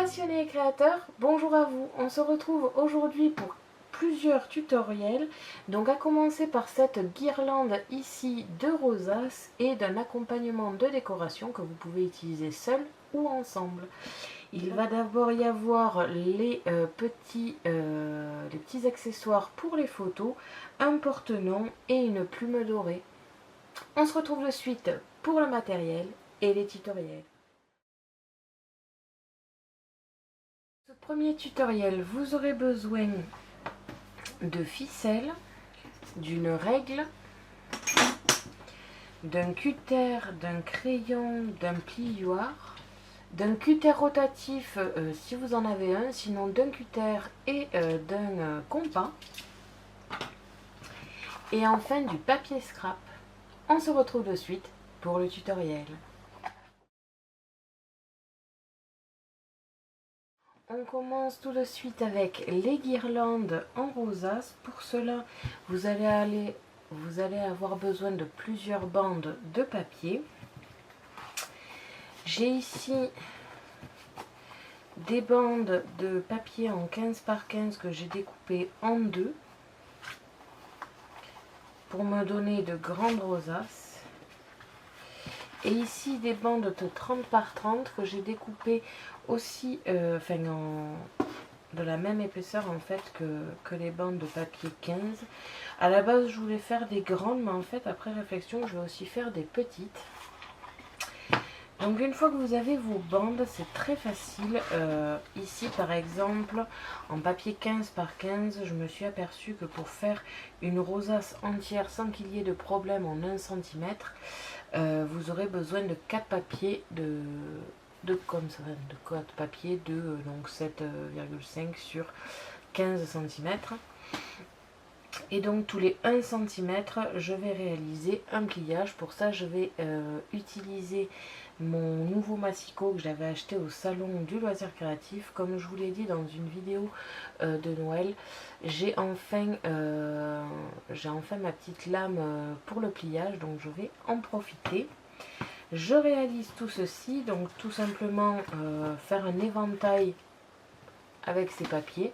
Passionnés et créateurs, bonjour à vous. On se retrouve aujourd'hui pour plusieurs tutoriels. Donc à commencer par cette guirlande ici de rosaces et d'un accompagnement de décoration que vous pouvez utiliser seul ou ensemble. Il va d'abord y avoir les petits accessoires pour les photos, un porte-nom et une plume dorée. On se retrouve de suite pour le matériel et les tutoriels. Ce premier tutoriel, vous aurez besoin de ficelles, d'une règle, d'un cutter, d'un crayon, d'un plioir, d'un cutter rotatif si vous en avez un, sinon d'un cutter et d'un compas, et enfin du papier scrap. On se retrouve de suite pour le tutoriel. On commence tout de suite avec les guirlandes en rosace. Pour cela, vous allez avoir besoin de plusieurs bandes de papier. J'ai ici des bandes de papier en 15 par 15 que j'ai découpées en deux pour me donner de grandes rosaces. Et ici des bandes de 30 par 30 que j'ai découpées aussi de la même épaisseur en fait que les bandes de papier 15. À la base je voulais faire des grandes, mais en fait après réflexion je vais aussi faire des petites. Donc une fois que vous avez vos bandes, c'est très facile. Ici par exemple en papier 15 par 15, je me suis aperçue que pour faire une rosace entière sans qu'il y ait de problème en 1 cm, vous aurez besoin de 4 papiers de 4 papiers de donc 7,5 sur 15 cm. Et donc tous les 1 cm, je vais réaliser un pliage. Pour ça, je vais utiliser mon nouveau massicot que j'avais acheté au salon du loisir créatif. Comme je vous l'ai dit dans une vidéo de Noël, j'ai enfin ma petite lame pour le pliage, donc je vais en profiter. Je réalise tout ceci, donc tout simplement faire un éventail avec ces papiers.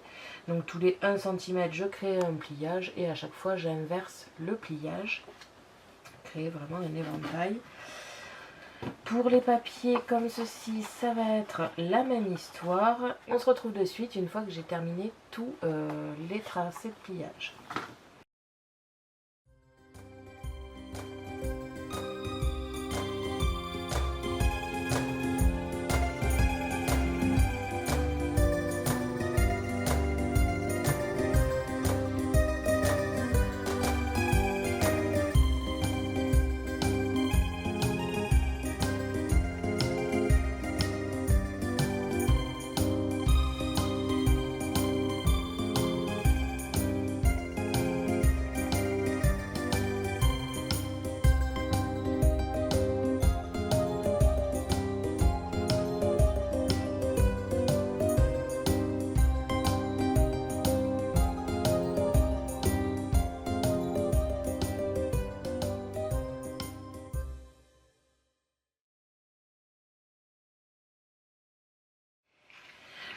Donc tous les 1 cm je crée un pliage et à chaque fois j'inverse le pliage, créer vraiment un éventail. Pour les papiers comme ceci, ça va être la même histoire. On se retrouve de suite une fois que j'ai terminé tous les tracés de pliage.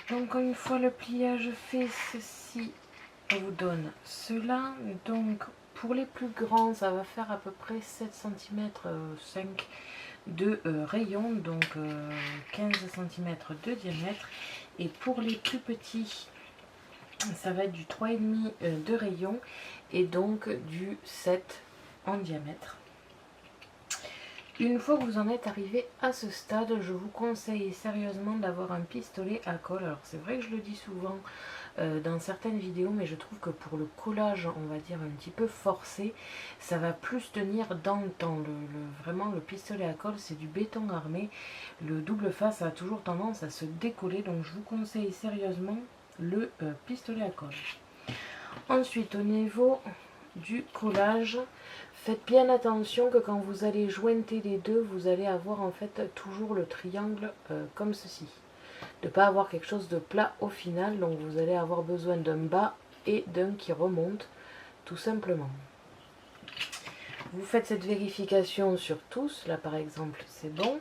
Donc une fois le pliage fait, ceci vous donne cela. Donc pour les plus grands, ça va faire à peu près 7 cm 5 de rayon, donc 15 cm de diamètre. Et pour les plus petits, ça va être du 3,5 de rayon et donc du 7 en diamètre. Une fois que vous en êtes arrivé à ce stade, je vous conseille sérieusement d'avoir un pistolet à colle. Alors c'est vrai que je le dis souvent dans certaines vidéos, mais je trouve que pour le collage, on va dire un petit peu forcé, ça va plus tenir dans le temps. Vraiment le pistolet à colle, c'est du béton armé. Le double face a toujours tendance à se décoller, donc je vous conseille sérieusement le pistolet à colle. Ensuite, au niveau du collage, faites bien attention que quand vous allez jointer les deux, vous allez avoir en fait toujours le triangle comme ceci. De ne pas avoir quelque chose de plat au final, donc vous allez avoir besoin d'un bas et d'un qui remonte, tout simplement. Vous faites cette vérification sur tous, là par exemple c'est bon.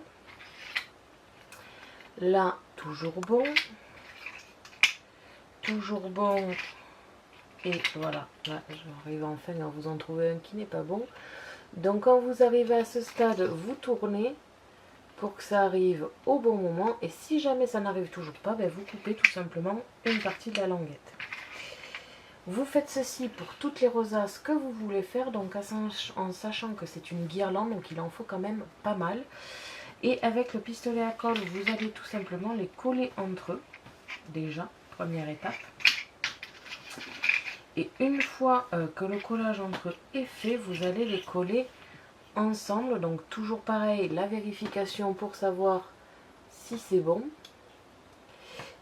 Là, toujours bon. toujours bon. Et voilà, là j'arrive enfin à vous en trouver un qui n'est pas bon. Donc quand vous arrivez à ce stade, vous tournez pour que ça arrive au bon moment. Et si jamais ça n'arrive toujours pas, ben vous coupez tout simplement une partie de la languette. Vous faites ceci pour toutes les rosaces que vous voulez faire, donc en sachant que c'est une guirlande, donc il en faut quand même pas mal. Et avec le pistolet à colle, vous allez tout simplement les coller entre eux, déjà, première étape. Et une fois que le collage entre eux est fait, vous allez les coller ensemble. Donc toujours pareil, la vérification pour savoir si c'est bon.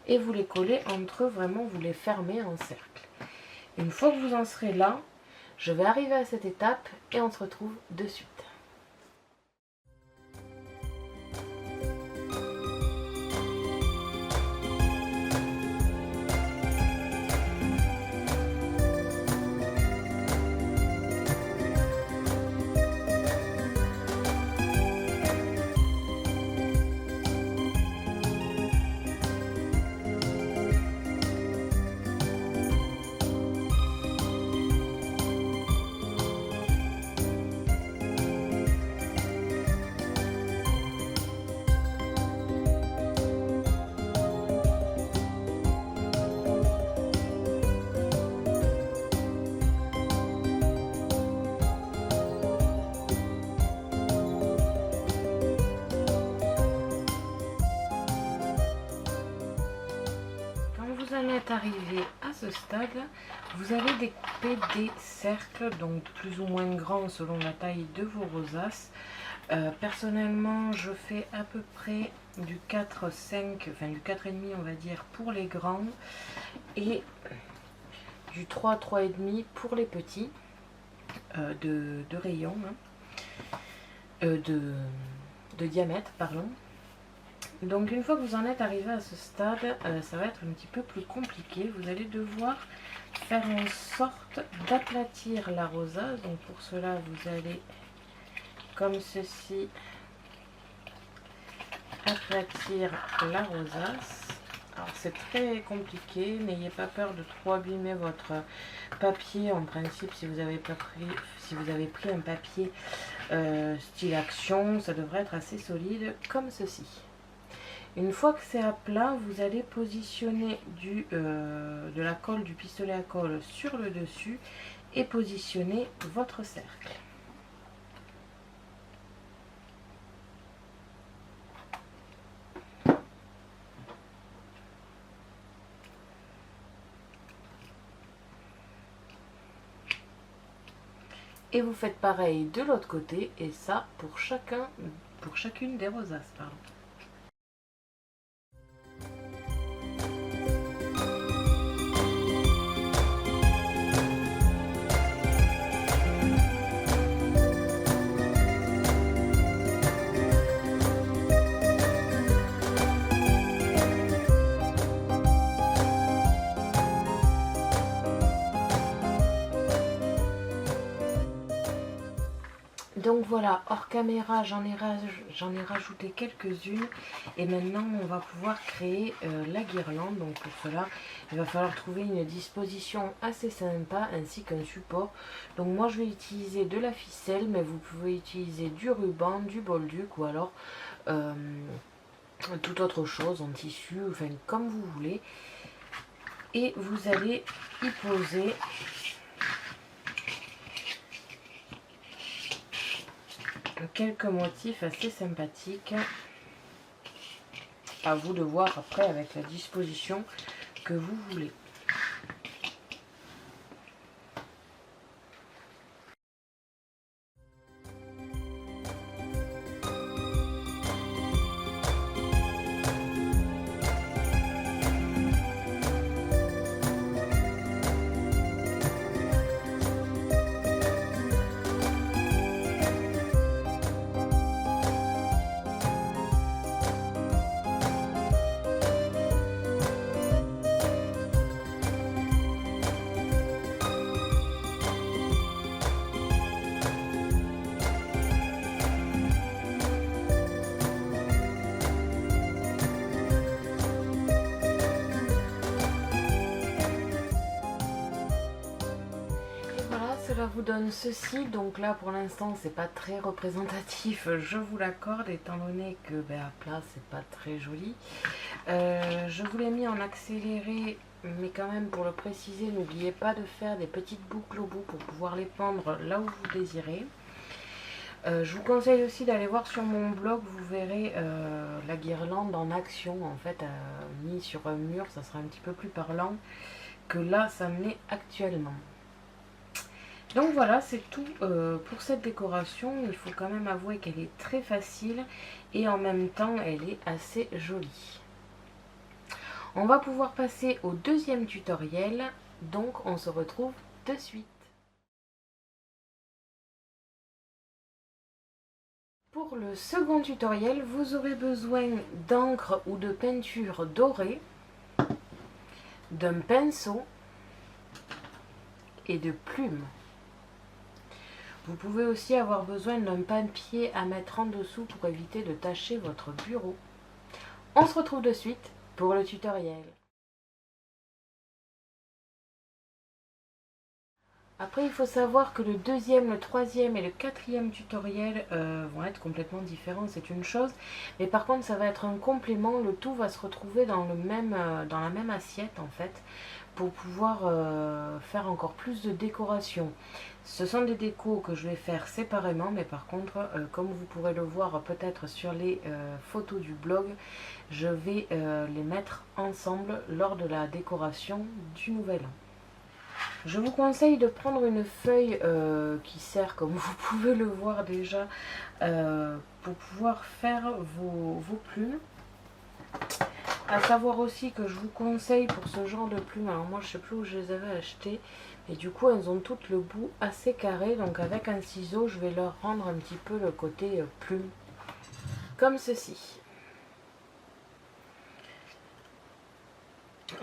Et vous les collez entre eux, vraiment vous les fermez en cercle. Une fois que vous en serez là, je vais arriver à cette étape et on se retrouve de suite. Arrivé à ce stade, vous allez découper des cercles, donc plus ou moins grands selon la taille de vos rosaces. Personnellement, je fais à peu près du 4,5, enfin du 4,5 on va dire pour les grands et du 3, 3,5 pour les petits de rayon, hein, de diamètre, pardon. Donc une fois que vous en êtes arrivé à ce stade, ça va être un petit peu plus compliqué. Vous allez devoir faire en sorte d'aplatir la rosace. Donc pour cela, vous allez, comme ceci, aplatir la rosace. Alors c'est très compliqué, n'ayez pas peur de trop abîmer votre papier. En principe, si vous avez pris un papier style action, ça devrait être assez solide comme ceci. Une fois que c'est à plat, vous allez positionner de la colle, du pistolet à colle sur le dessus et positionner votre cercle. Et vous faites pareil de l'autre côté, et ça pour chacune des rosaces, pardon. Donc voilà, hors caméra, j'en ai rajouté quelques-unes et maintenant on va pouvoir créer la guirlande. Donc pour cela, il va falloir trouver une disposition assez sympa ainsi qu'un support. Donc moi je vais utiliser de la ficelle, mais vous pouvez utiliser du ruban, du bolduc ou alors toute autre chose en tissu, enfin comme vous voulez. Et vous allez y poser quelques motifs assez sympathiques. À vous de voir après avec la disposition que vous voulez. cela vous donne ceci. Donc là pour l'instant c'est pas très représentatif, je vous l'accorde, étant donné que à plat c'est pas très joli. Je vous l'ai mis en accéléré, mais quand même pour le préciser, n'oubliez pas de faire des petites boucles au bout pour pouvoir les pendre là où vous désirez. Je vous conseille aussi d'aller voir sur mon blog, vous verrez la guirlande en action, en fait, mise sur un mur, ça sera un petit peu plus parlant que là, ça me l'est actuellement. Donc voilà, c'est tout pour cette décoration. Il faut quand même avouer qu'elle est très facile et en même temps, elle est assez jolie. On va pouvoir passer au deuxième tutoriel, donc on se retrouve de suite. Pour le second tutoriel, vous aurez besoin d'encre ou de peinture dorée, d'un pinceau et de plumes. Vous pouvez aussi avoir besoin d'un papier à mettre en dessous pour éviter de tacher votre bureau. On se retrouve de suite pour le tutoriel. Après, il faut savoir que le deuxième, le troisième et le quatrième tutoriel vont être complètement différents, c'est une chose. Mais par contre, ça va être un complément, le tout va se retrouver dans la même assiette en fait, pour pouvoir faire encore plus de décoration. Ce sont des décos que je vais faire séparément, mais par contre, comme vous pourrez le voir peut-être sur les photos du blog, je vais les mettre ensemble lors de la décoration du nouvel an. Je vous conseille de prendre une feuille qui sert, comme vous pouvez le voir déjà, pour pouvoir faire vos plumes. À savoir aussi que je vous conseille pour ce genre de plumes, alors moi je ne sais plus où je les avais achetées, mais du coup elles ont toutes le bout assez carré, donc avec un ciseau je vais leur rendre un petit peu le côté plume, comme ceci.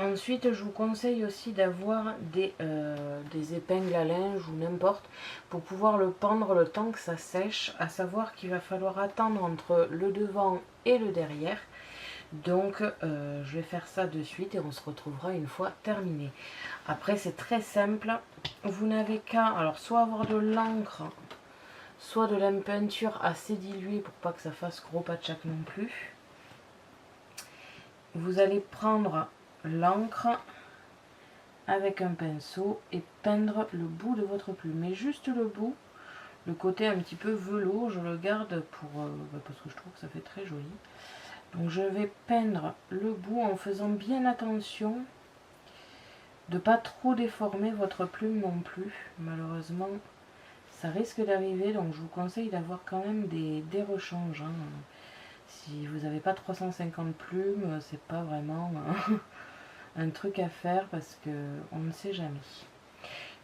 Ensuite, je vous conseille aussi d'avoir des épingles à linge ou n'importe pour pouvoir le pendre le temps que ça sèche, à savoir qu'il va falloir attendre entre le devant et le derrière. Donc, je vais faire ça de suite et on se retrouvera une fois terminé. Après, c'est très simple. Vous n'avez qu'à, alors, soit avoir de l'encre, soit de la peinture assez diluée pour pas que ça fasse gros patchak non plus. Vous allez prendre l'encre avec un pinceau et peindre le bout de votre plume, mais juste le bout, le côté un petit peu velours, je le garde pour parce que je trouve que ça fait très joli. Donc je vais peindre le bout en faisant bien attention de pas trop déformer votre plume non plus. Malheureusement ça risque d'arriver, donc je vous conseille d'avoir quand même des rechanges, hein. Si vous n'avez pas 350 plumes, c'est pas vraiment un truc à faire parce que on ne sait jamais.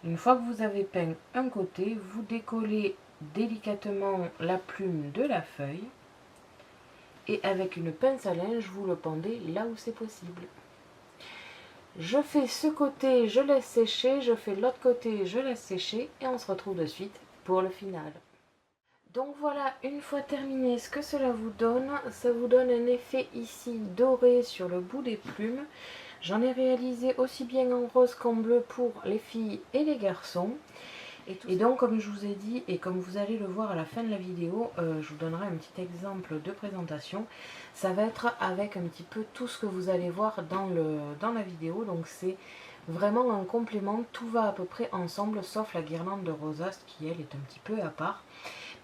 Une fois que vous avez peint un côté, vous décollez délicatement la plume de la feuille et avec une pince à linge, vous le pendez là où c'est possible. Je fais ce côté, je laisse sécher, je fais l'autre côté, je laisse sécher et on se retrouve de suite pour le final. Donc voilà, une fois terminé, ce que cela vous donne, ça vous donne un effet ici doré sur le bout des plumes. J'en ai réalisé aussi bien en rose qu'en bleu pour les filles et les garçons. Et donc, comme je vous ai dit, et comme vous allez le voir à la fin de la vidéo, je vous donnerai un petit exemple de présentation. Ça va être avec un petit peu tout ce que vous allez voir dans la vidéo. Donc c'est vraiment un complément, tout va à peu près ensemble, sauf la guirlande de rosace qui, elle, est un petit peu à part.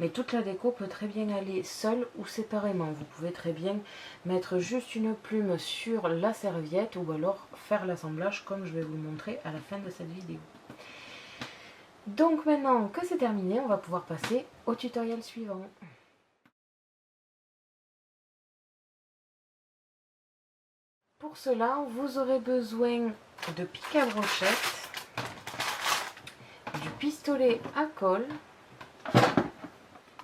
Mais toute la déco peut très bien aller seule ou séparément. Vous pouvez très bien mettre juste une plume sur la serviette ou alors faire l'assemblage comme je vais vous le montrer à la fin de cette vidéo. Donc maintenant que c'est terminé, on va pouvoir passer au tutoriel suivant. Pour cela, vous aurez besoin de pic à brochette, du pistolet à colle,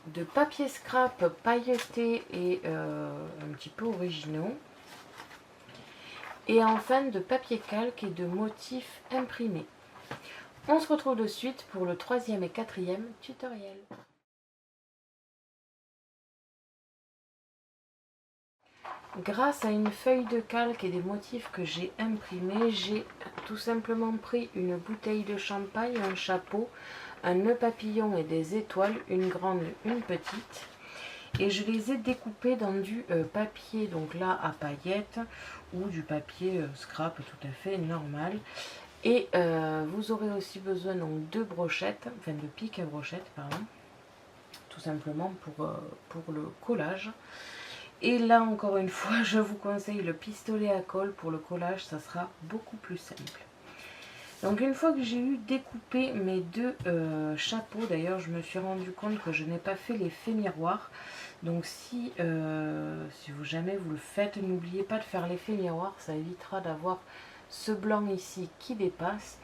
de papier scrap pailleté et un petit peu originaux, et enfin de papier calque et de motifs imprimés. On se retrouve de suite pour le troisième et quatrième tutoriel. Grâce à une feuille de calque et des motifs que j'ai imprimés, j'ai tout simplement pris une bouteille de champagne, un chapeau, un nœud papillon et des étoiles, une grande, une petite. Et je les ai découpés dans du papier, donc là à paillettes, ou du papier scrap tout à fait normal. Et vous aurez aussi besoin donc de brochettes, enfin de pics à brochettes, pardon, tout simplement pour le collage. Et là encore une fois, je vous conseille le pistolet à colle pour le collage, ça sera beaucoup plus simple. Donc une fois que j'ai eu découpé mes deux chapeaux, d'ailleurs je me suis rendu compte que je n'ai pas fait l'effet miroir. Donc si jamais vous le faites, n'oubliez pas de faire l'effet miroir, ça évitera d'avoir ce blanc ici qui dépasse.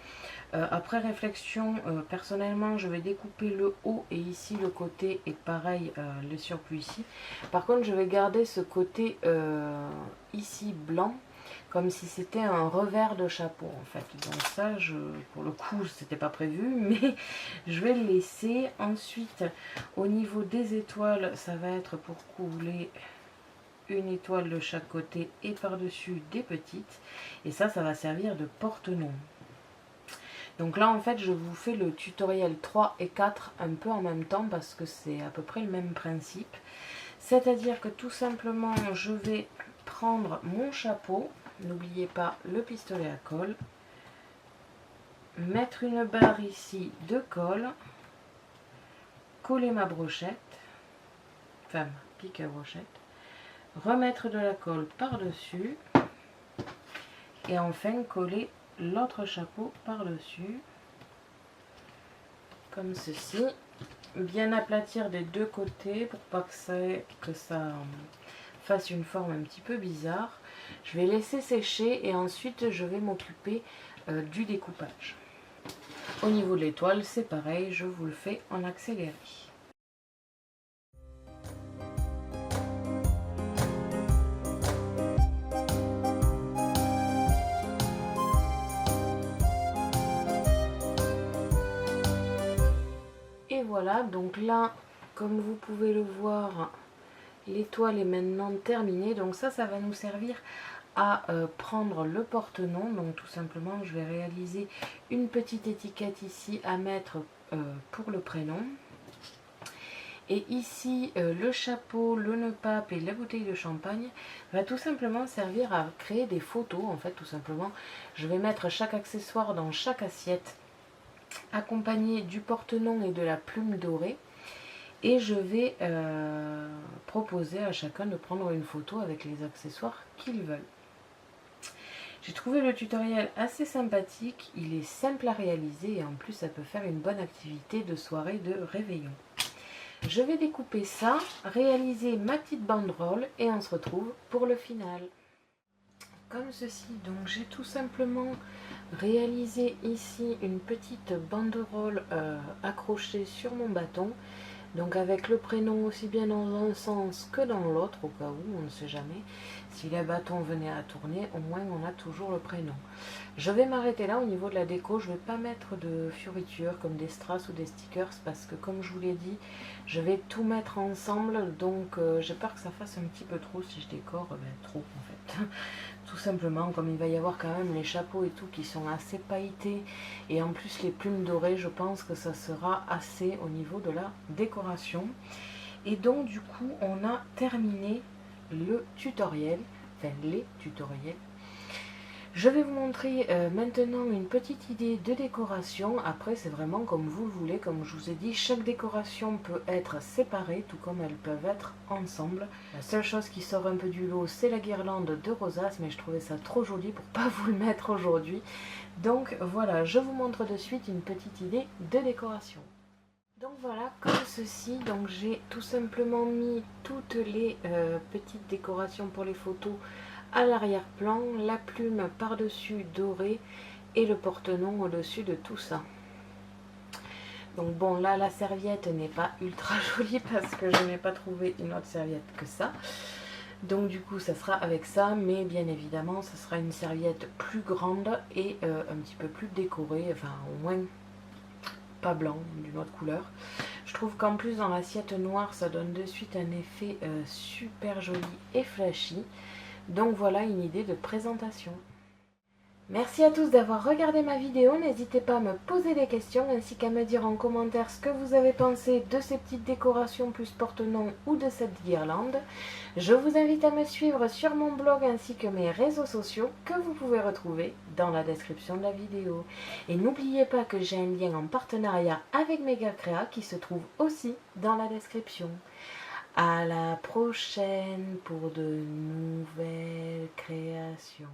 Après réflexion, personnellement je vais découper le haut et ici le côté et pareil le surplus ici. Par contre je vais garder ce côté ici blanc comme si c'était un revers de chapeau en fait. Donc ça, pour le coup, c'était pas prévu, mais je vais le laisser. Ensuite, au niveau des étoiles, ça va être pour couler une étoile de chaque côté et par-dessus des petites. Et ça va servir de porte-nom. Donc là, en fait, je vous fais le tutoriel 3 et 4 un peu en même temps parce que c'est à peu près le même principe. C'est-à-dire que tout simplement, je vais prendre mon chapeau. N'oubliez pas le pistolet à colle, mettre une barre ici de colle, coller ma brochette, enfin ma pique à brochette, remettre de la colle par-dessus et enfin coller l'autre chapeau par-dessus, comme ceci. Bien aplatir des deux côtés pour pas que ça fasse une forme un petit peu bizarre. Je vais laisser sécher et ensuite je vais m'occuper du découpage. Au niveau de l'étoile, c'est pareil, je vous le fais en accéléré. Et voilà, donc là, comme vous pouvez le voir, l'étoile est maintenant terminée. Donc ça va nous servir à prendre le porte-nom. Donc tout simplement, je vais réaliser une petite étiquette ici à mettre pour le prénom. Et ici, le chapeau, le nœud pape et la bouteille de champagne va tout simplement servir à créer des photos. En fait, tout simplement, je vais mettre chaque accessoire dans chaque assiette, accompagné du porte-nom et de la plume dorée. Et je vais proposer à chacun de prendre une photo avec les accessoires qu'ils veulent. J'ai trouvé le tutoriel assez sympathique, il est simple à réaliser et en plus ça peut faire une bonne activité de soirée de réveillon. Je vais découper ça, réaliser ma petite banderole et on se retrouve pour le final. Comme ceci, donc j'ai tout simplement réalisé ici une petite banderole accrochée sur mon bâton. Donc avec le prénom aussi bien dans un sens que dans l'autre, au cas où, on ne sait jamais. Si les bâtons venaient à tourner, au moins on a toujours le prénom. Je vais m'arrêter là au niveau de la déco, je ne vais pas mettre de fioritures comme des strass ou des stickers parce que comme je vous l'ai dit, je vais tout mettre ensemble. Donc j'ai peur que ça fasse un petit peu trop si je décore, trop en fait. Tout simplement, comme il va y avoir quand même les chapeaux et tout qui sont assez pailletés et en plus les plumes dorées, je pense que ça sera assez au niveau de la décoration. Et donc du coup on a terminé le tutoriel, enfin les tutoriels. Je vais vous montrer maintenant une petite idée de décoration. Après c'est vraiment comme vous le voulez, comme je vous ai dit, chaque décoration peut être séparée tout comme elles peuvent être ensemble. La seule chose qui sort un peu du lot c'est la guirlande de rosace, mais je trouvais ça trop joli pour pas vous le mettre aujourd'hui. Donc voilà, je vous montre de suite une petite idée de décoration. Donc voilà, comme ceci, donc j'ai tout simplement mis toutes les petites décorations pour les photos à l'arrière-plan, la plume par-dessus dorée et le porte-nom au-dessus de tout ça. Donc bon, là la serviette n'est pas ultra jolie parce que je n'ai pas trouvé une autre serviette que ça. Donc du coup ça sera avec ça, mais bien évidemment ça sera une serviette plus grande et un petit peu plus décorée, enfin au moins pas blanc, d'une autre couleur. Je trouve qu'en plus dans l'assiette noire ça donne de suite un effet super joli et flashy. Donc voilà une idée de présentation. Merci à tous d'avoir regardé ma vidéo, n'hésitez pas à me poser des questions ainsi qu'à me dire en commentaire ce que vous avez pensé de ces petites décorations plus porte-noms ou de cette guirlande. Je vous invite à me suivre sur mon blog ainsi que mes réseaux sociaux que vous pouvez retrouver dans la description de la vidéo. Et n'oubliez pas que j'ai un lien en partenariat avec Megacrea qui se trouve aussi dans la description. À la prochaine pour de nouvelles créations.